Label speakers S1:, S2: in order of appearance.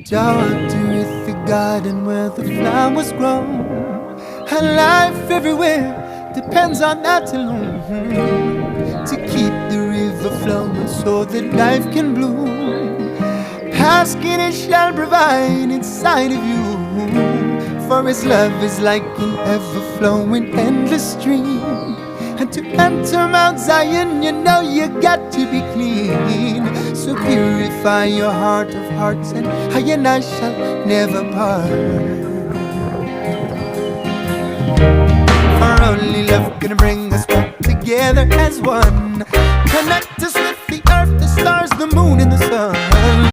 S1: Jah watereth the garden where the flowers grow, and life everywhere depends on that alone. To keep the river flowing so that life can bloom. Ask and it shall provide inside of you. For his love is like an ever-flowing endless stream. And to enter Mount Zion, you know you got to be clean. So purify your heart of hearts, and I and I shall never part. For only love can bring us back together as one. Connect us with the earth, the stars, the moon, and the sun.